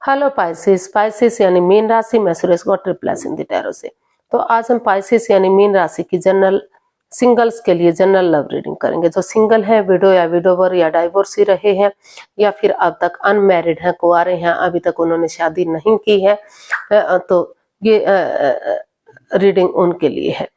Hello Pisces. Pisces यानी मीन राशि। मैं Suresh Gaud triple in the tarot से। तो आज हम पाइसेस यानी मीन राशि की जनरल सिंगल्स के लिए जनरल लव रीडिंग करेंगे। जो सिंगल है, विडो या विडोवर या डाइवोर्सी रहे हैं या फिर अब तक अनमैरिड हैं, कुंवारे हैं, अभी तक उन्होंने शादी नहीं की है, तो ये रीडिंग उनके लिए है।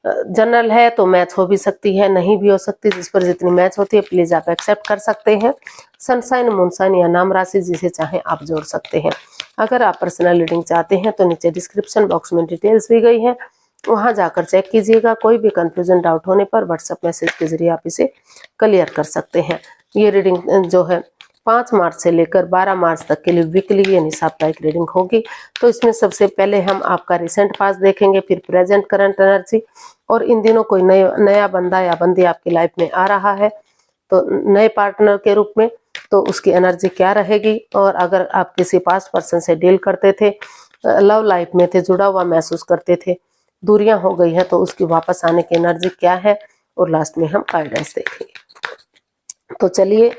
जनरल है तो मैच हो भी सकती है, नहीं भी हो सकती। जिस पर जितनी मैच होती है प्लीज आप एक्सेप्ट कर सकते हैं। सनसाइन, मूनसाइन या नाम राशि जिसे चाहें आप जोड़ सकते हैं। अगर आप पर्सनल रीडिंग चाहते हैं तो नीचे डिस्क्रिप्शन बॉक्स में डिटेल्स दी गई है, वहां जाकर चेक कीजिएगा। कोई भी कंफ्यूजन, डाउट होने पर व्हाट्सएप मैसेज के जरिए आप इसे क्लियर कर सकते हैं। ये रीडिंग जो है 5 मार्च से लेकर 12 मार्च तक के लिए वीकली यानी साप्ताहिक रीडिंग होगी। तो इसमें सबसे पहले हम आपका रिसेंट पास्ट देखेंगे, फिर प्रेजेंट करंट एनर्जी, और इन दिनों कोई नया बंदा या बंदी आपकी लाइफ में आ रहा है तो नए पार्टनर के रूप में, तो उसकी एनर्जी क्या रहेगी। और अगर आप किसी पास्ट पर्सन से डील करते थे, लव लाइफ में थे, जुड़ा हुआ महसूस करते थे, दूरियां हो गई हैं, तो उसकी वापस आने की एनर्जी क्या है, और लास्ट में हम गाइडेंस देखेंगे। तो चलिए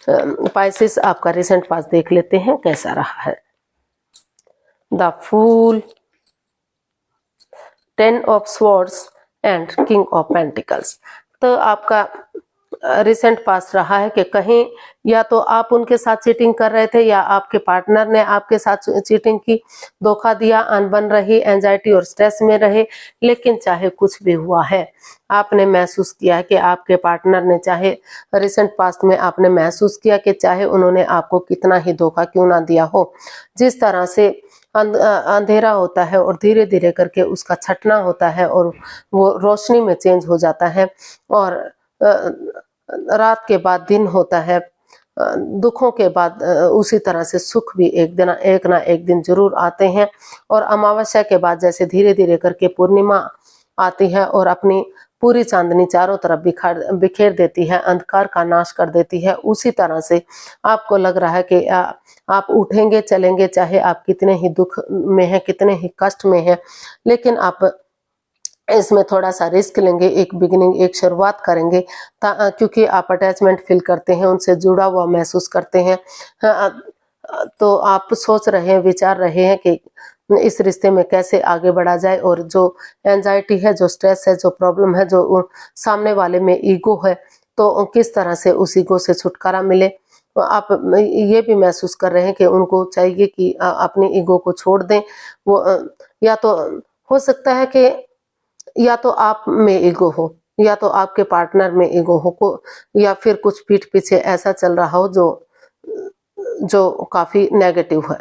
पाइसेस आपका रिसेंट पास्ट देख लेते हैं कैसा रहा है। The fool, 10 of swords and king of pentacles. तो आपका रिसेंट पास्ट रहा है कि कहीं या तो आप उनके साथ चीटिंग कर रहे थे या आपके पार्टनर ने आपके साथ चीटिंग की, धोखा दिया, अनबन रही, एंजाइटी और स्ट्रेस में रहे। लेकिन चाहे कुछ भी हुआ है, आपने महसूस किया कि आपके पार्टनर ने, चाहे रिसेंट पास्ट में आपने महसूस किया कि चाहे उन्होंने आपको कितना ही धोखा क्यों ना दिया हो, जिस तरह से अंधेरा होता है और धीरे धीरे करके उसका छटना होता है और वो रोशनी में चेंज हो जाता है, और रात के बाद दिन होता है, दुखों के बाद उसी तरह से सुख भी एक ना एक दिन जरूर आते हैं। और अमावस्या के बाद जैसे धीरे धीरे करके पूर्णिमा आती है और अपनी पूरी चांदनी चारों तरफ बिखेर देती है, अंधकार का नाश कर देती है, उसी तरह से आपको लग रहा है कि आप उठेंगे चलेंगे, चाहे आप कितने ही दुख में हैं, कितने ही कष्ट में हैं, लेकिन आप इसमें थोड़ा सा रिस्क लेंगे, एक बिगिनिंग, एक शुरुआत करेंगे, क्योंकि आप अटैचमेंट फील करते हैं, उनसे जुड़ा हुआ महसूस करते हैं। तो आप सोच रहे हैं, विचार रहे हैं कि इस रिश्ते में कैसे आगे बढ़ा जाए, और जो एंजाइटी है, जो स्ट्रेस है, जो प्रॉब्लम है, जो सामने वाले में ईगो है, तो किस तरह से उस ईगो से छुटकारा मिले। तो आप ये भी महसूस कर रहे हैं कि उनको चाहिए कि अपनी ईगो को छोड़ दें। वो या तो हो सकता है कि या तो आप में ईगो हो, या तो आपके पार्टनर में ईगो हो, या फिर कुछ पीठ पीछे ऐसा चल रहा हो जो काफी नेगेटिव है।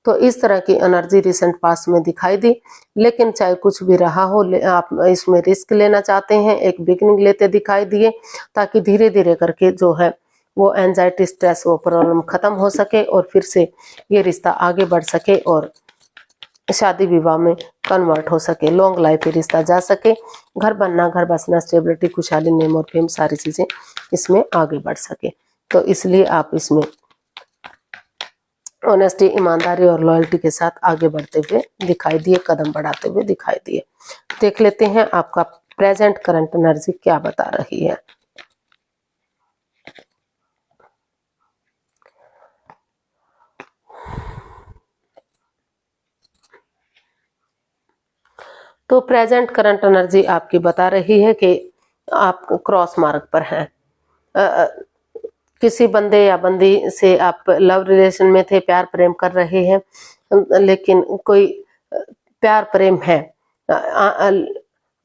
तो इस तरह की एनर्जी रिसेंट पास्ट में दिखाई दी। लेकिन चाहे कुछ भी रहा हो, आप इसमें रिस्क लेना चाहते हैं, एक बिगिनिंग लेते दिखाई दिए, ताकि धीरे धीरे करके जो है वो एंजाइटी, स्ट्रेस, वो प्रॉब्लम खत्म हो सके और फिर से ये रिश्ता आगे बढ़ सके और शादी विवाह में कन्वर्ट हो सके, लॉन्ग लाइफ में रिश्ता जा सके, घर बनना, घर बसना, स्टेबिलिटी, खुशहाली, नेम और फेम, सारी चीजें इसमें आगे बढ़ सके। तो इसलिए आप इसमें ऑनेस्टी, ईमानदारी और लॉयल्टी के साथ आगे बढ़ते हुए दिखाई दिए, कदम बढ़ाते हुए दिखाई दिए। देख लेते हैं आपका प्रेजेंट करंट एनर्जी क्या बता रही है। तो प्रेजेंट करंट एनर्जी आपकी बता रही है कि आप क्रॉस मार्ग पर हैं। किसी बंदे या बंदी से आप लव रिलेशन में थे, प्यार प्रेम कर रहे हैं, लेकिन कोई प्यार प्रेम है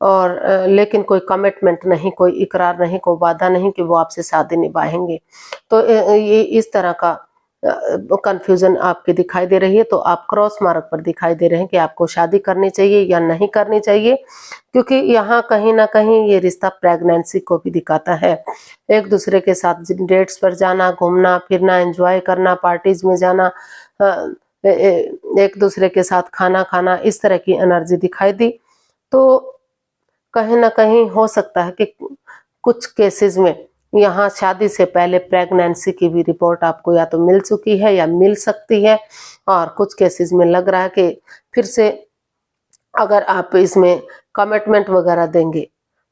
और लेकिन कोई कमिटमेंट नहीं, कोई इकरार नहीं, कोई वादा नहीं कि वो आपसे शादी निभाएंगे। तो ये इस तरह का कंफ्यूजन आपकी दिखाई दे रही है। तो आप क्रॉस मार्ग पर दिखाई दे रहे हैं कि आपको शादी करनी चाहिए या नहीं करनी चाहिए, क्योंकि यहाँ कहीं ना कहीं ये रिश्ता प्रेगनेंसी को भी दिखाता है। एक दूसरे के साथ डेट्स पर जाना, घूमना फिरना, एंजॉय करना, पार्टीज में जाना, एक दूसरे के साथ खाना खाना, इस तरह की एनर्जी दिखाई दी। तो कहीं ना कहीं हो सकता है कि कुछ केसेस में यहाँ शादी से पहले प्रेगनेंसी की भी रिपोर्ट आपको या तो मिल चुकी है या मिल सकती है, और कुछ केसेस में लग रहा है कि फिर से अगर आप इसमें कमिटमेंट वगैरह देंगे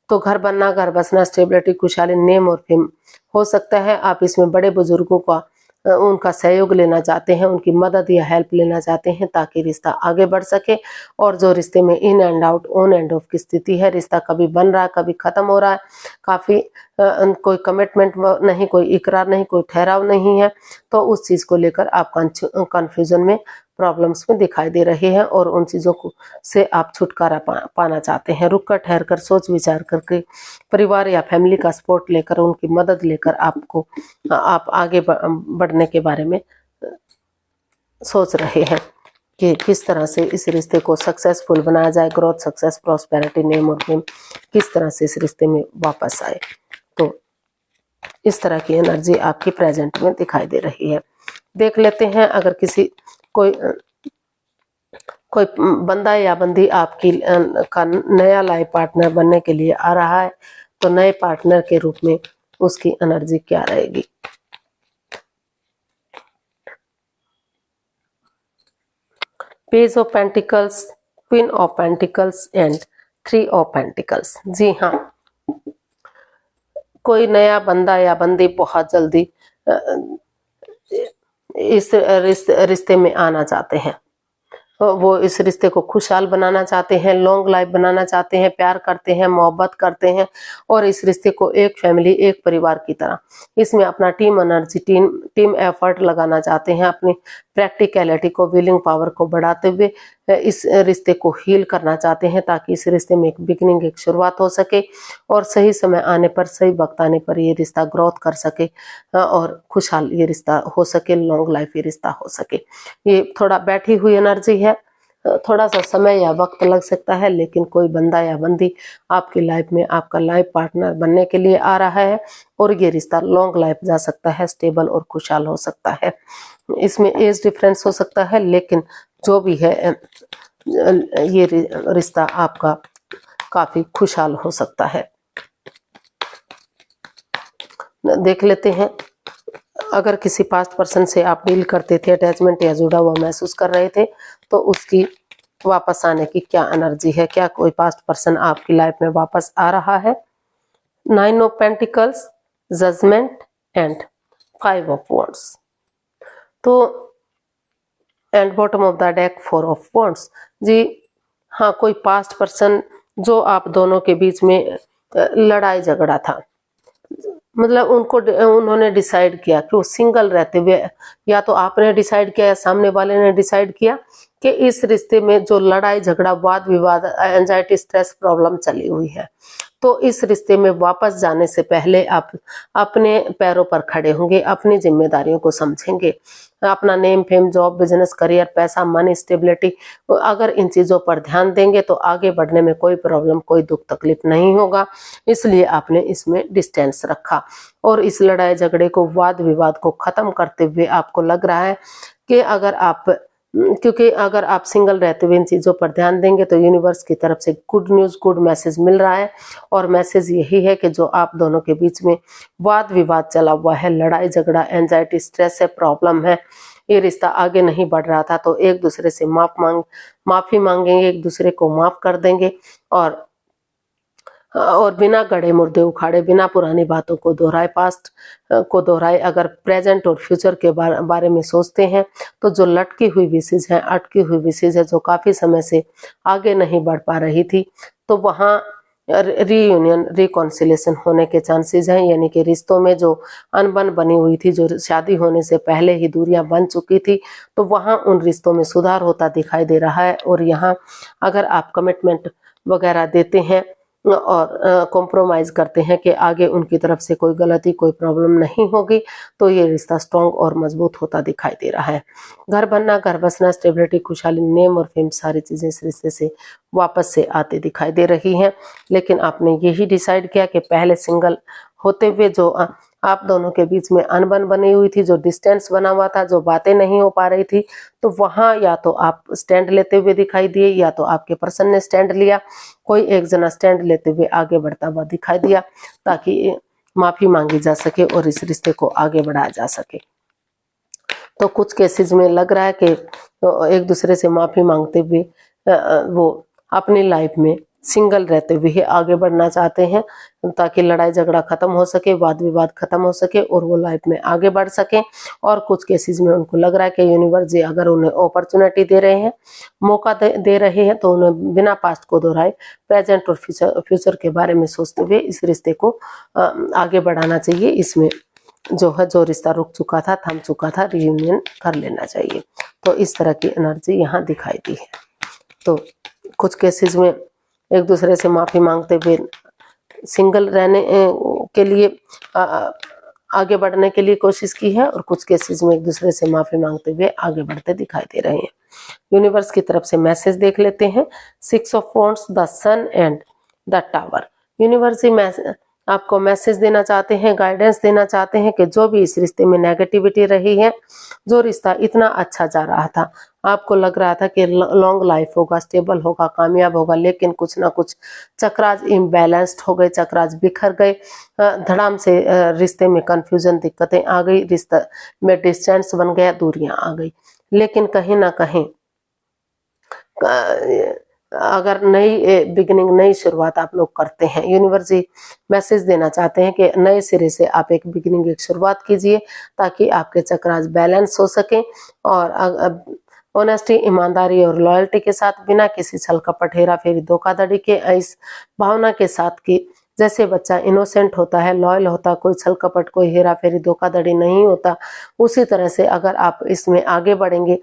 तो घर बनना, घर बसना, स्टेबिलिटी, खुशहाली, नेम और फेम हो सकता है। आप इसमें बड़े बुजुर्गों का उनका सहयोग लेना चाहते हैं, उनकी मदद या हेल्प लेना चाहते हैं ताकि रिश्ता आगे बढ़ सके। और जो रिश्ते में in and out, on end of की स्थिति है, रिश्ता कभी बन रहा है कभी खत्म हो रहा है, काफी कोई कमिटमेंट नहीं, कोई इकरार नहीं, कोई ठहराव नहीं है, तो उस चीज को लेकर आप कंफ्यूजन में, प्रॉब्लम्स में दिखाई दे रहे हैं और उन चीजों को से आप छुटकारा पाना चाहते हैं। रुक कर ठहर कर सोच विचार करके परिवार या फैमिली का सपोर्ट लेकर, उनकी मदद लेकर आप आगे बढ़ने के बारे में सोच रहे हैं कि किस तरह से इस रिश्ते को सक्सेसफुल बनाया जाए, ग्रोथ, सक्सेस, प्रॉस्पेरिटी, नेम और फेम किस तरह से इस रिश्ते में वापस आए। तो इस तरह की एनर्जी आपकी प्रेजेंट में दिखाई दे रही है। देख लेते हैं अगर कोई बंदा या बंदी आपकी का नया लाइफ पार्टनर बनने के लिए आ रहा है, तो नए पार्टनर के रूप में उसकी एनर्जी क्या रहेगी। Page of pentacles, queen of pentacles and 3 of pentacles. जी हाँ, कोई नया बंदा या बंदी बहुत जल्दी इस रिश्ते में आना चाहते हैं। वो इस रिश्ते को खुशहाल बनाना चाहते हैं, लॉन्ग लाइफ बनाना चाहते हैं, प्यार करते हैं, मोहब्बत करते हैं और इस रिश्ते को एक फैमिली, एक परिवार की तरह इसमें अपना टीम एनर्जी, टीम एफर्ट लगाना चाहते हैं। अपनी प्रैक्टिकलिटी को, विलिंग पावर को बढ़ाते हुए इस रिश्ते को हील करना चाहते हैं ताकि इस रिश्ते में एक बिगिनिंग, एक शुरुआत हो सके और सही समय आने पर, सही वक्त आने पर ये रिश्ता ग्रोथ कर सके और खुशहाल ये रिश्ता हो सके, लॉन्ग लाइफ ये रिश्ता हो सके। ये थोड़ा बैठी हुई एनर्जी है, थोड़ा सा समय या वक्त लग सकता है, लेकिन कोई बंदा या बंदी आपकी लाइफ में आपका लाइफ पार्टनर बनने के लिए आ रहा है और ये रिश्ता लॉन्ग लाइफ जा सकता है, स्टेबल और खुशहाल हो सकता है। इसमें एज डिफरेंस हो सकता है, लेकिन जो भी है ये रिश्ता आपका काफी खुशहाल हो सकता है। देख लेते हैं अगर किसी पास्ट पर्सन से आप डील करते थे, अटैचमेंट या जुड़ा हुआ महसूस कर रहे थे, तो उसकी वापस आने की क्या एनर्जी है। क्या कोई पास्ट पर्सन आपकी लाइफ में वापस आ रहा है। 9 of pentacles, judgment and 5 of wands. तो and bottom of the deck 4 of wands. जी हाँ, कोई पास्ट पर्सन जो आप दोनों के बीच में लड़ाई झगड़ा था, मतलब उन्होंने डिसाइड किया कि वो सिंगल रहते हुए, या तो आपने डिसाइड किया या सामने वाले ने डिसाइड किया कि इस रिश्ते में जो लड़ाई झगड़ा, वाद विवाद, एंजाइटी, स्ट्रेस, प्रॉब्लम चली हुई है, तो इस रिश्ते में वापस जाने से पहले आप अपने पैरों पर खड़े होंगे, अपनी जिम्मेदारियों को समझेंगे, अपना name, fame, job, business, career, पैसा, मनी, स्टेबिलिटी, अगर इन चीजों पर ध्यान देंगे तो आगे बढ़ने में कोई प्रॉब्लम, कोई दुख तकलीफ नहीं होगा। इसलिए आपने इसमें डिस्टेंस रखा और इस लड़ाई झगड़े को, वाद विवाद को खत्म करते हुए आपको लग रहा है कि क्योंकि अगर आप सिंगल रहते हुए इन चीजों पर ध्यान देंगे तो यूनिवर्स की तरफ से गुड न्यूज, गुड मैसेज मिल रहा है और मैसेज यही है कि जो आप दोनों के बीच में वाद विवाद चला हुआ है, लड़ाई झगड़ा, एंजाइटी, स्ट्रेस है, प्रॉब्लम है, ये रिश्ता आगे नहीं बढ़ रहा था, तो एक दूसरे से माफी मांगेंगे, एक दूसरे को माफ कर देंगे और बिना गड़े मुर्दे उखाड़े, बिना पुरानी बातों को दोहराए, पास्ट को दोहराए, अगर प्रेजेंट और फ्यूचर के बारे में सोचते हैं तो जो लटकी हुई विशेष है, अटकी हुई विशेष है, जो काफी समय से आगे नहीं बढ़ पा रही थी, तो वहाँ रीयूनियन, रिकॉन्सिलेशन होने के चांसेस हैं। यानी कि रिश्तों में जो अनबन बनी हुई थी, जो शादी होने से पहले ही दूरियां बन चुकी थी, तो वहाँ उन रिश्तों में सुधार होता दिखाई दे रहा है। और यहाँ अगर आप कमिटमेंट वगैरह देते हैं और कॉम्प्रोमाइज करते हैं कि आगे उनकी तरफ से कोई गलती, कोई प्रॉब्लम नहीं होगी, तो ये रिश्ता स्ट्रॉन्ग और मजबूत होता दिखाई दे रहा है। घर बनना, घर बसना, स्टेबिलिटी, खुशहाली, नेम और फेम, सारी चीजें इस रिश्ते से वापस से आते दिखाई दे रही हैं। लेकिन आपने यही डिसाइड किया कि पहले सिंगल होते हुए जो आप दोनों के बीच में अनबन बनी हुई थी, जो डिस्टेंस बना हुआ था, जो बातें नहीं हो पा रही थी, तो वहां या तो आप स्टैंड लेते हुए दिखाई दिए या तो आपके पर्सन ने स्टैंड लिया, कोई एक जना स्टैंड लेते हुए आगे बढ़ता हुआ दिखाई दिया ताकि माफी मांगी जा सके और इस रिश्ते को आगे बढ़ाया जा सके। तो कुछ केसेस में लग रहा है कि एक दूसरे से माफी मांगते हुए वो अपनी लाइफ में सिंगल रहते हुए आगे बढ़ना चाहते हैं, ताकि लड़ाई झगड़ा खत्म हो सके, वाद विवाद खत्म हो सके और वो लाइफ में आगे बढ़ सके। और कुछ केसेस में उनको लग रहा है कि यूनिवर्स जी अगर उन्हें अपॉर्चुनिटी दे रहे हैं, मौका दे रहे हैं, तो उन्हें बिना पास्ट को दोहराए प्रेजेंट और फ्यूचर के बारे में सोचते हुए इस रिश्ते को आगे बढ़ाना चाहिए। इसमें जो है, जो रिश्ता रुक चुका था, थम चुका था, रियूनियन कर लेना चाहिए। तो इस तरह की एनर्जी यहाँ दिखाई दी है। तो कुछ केसेस में एक दूसरे से माफी मांगते हुए सिंगल रहने के लिए आगे बढ़ने के लिए कोशिश की है, और कुछ केसेस में एक दूसरे से माफी मांगते हुए आगे बढ़ते दिखाई दे रहे हैं। यूनिवर्स की तरफ से मैसेज देख लेते हैं। 6 of wands, the sun and the tower. Universe ही आपको मैसेज देना चाहते हैं, गाइडेंस देना चाहते हैं कि जो भी इस रिश्ते में नेगेटिविटी रही है, जो रिश्ता इतना अच्छा जा रहा था, आपको लग रहा था कि लॉन्ग लाइफ होगा, स्टेबल होगा, कामयाब होगा, लेकिन कुछ ना कुछ चक्राज इम्बैलेंस्ड हो गए, चक्राज बिखर गए, धड़ाम से रिश्ते में कंफ्यूजन, दिक्कतें आ गई, रिश्ते में डिस्टेंस बन गया, दूरियां आ गई। लेकिन कहीं ना कहीं अगर नई बिगिनिंग, नई शुरुआत आप लोग करते हैं, यूनिवर्स जी मैसेज देना चाहते हैं कि नए सिरे से आप एक बिगिनिंग, एक शुरुआत कीजिए, ताकि आपके चक्रास बैलेंस हो सके। और ऑनेस्टी, ईमानदारी और लॉयल्टी के साथ, बिना किसी छल कपट, हेरा फेरी, धोखाधड़ी के, इस भावना के साथ कि जैसे बच्चा इनोसेंट होता है, लॉयल होता, कोई छल कपट, कोई हेरा फेरी, धोखाधड़ी नहीं होता, उसी तरह से अगर आप इसमें आगे बढ़ेंगे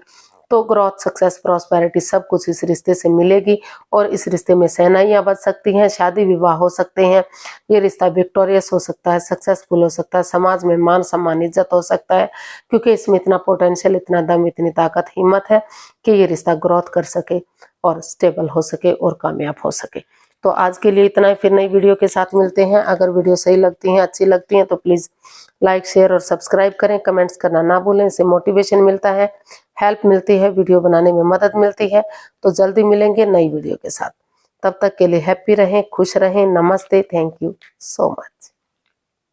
तो ग्रोथ, सक्सेस, प्रॉस्पेरिटी सब कुछ इस रिश्ते से मिलेगी। और इस रिश्ते में सहनाइयां बच सकती हैं, शादी विवाह हो सकते हैं, ये रिश्ता विक्टोरियस हो सकता है, सक्सेसफुल हो सकता है, समाज में मान सम्मान, इज्जत हो सकता है, क्योंकि इसमें इतना पोटेंशियल, इतना दम, इतनी ताकत, हिम्मत है कि ये रिश्ता ग्रोथ कर सके और स्टेबल हो सके और कामयाब हो सके। तो आज के लिए इतना ही, फिर नई वीडियो के साथ मिलते हैं। अगर वीडियो सही लगती है, अच्छी लगती है, तो प्लीज़ लाइक, शेयर और सब्सक्राइब करें। कमेंट्स करना ना भूलें, इससे मोटिवेशन मिलता है, हेल्प मिलती है, वीडियो बनाने में मदद मिलती है। तो जल्दी मिलेंगे नई वीडियो के साथ। तब तक के लिए हैप्पी रहें, खुश रहें। नमस्ते, थैंक यू सो मच।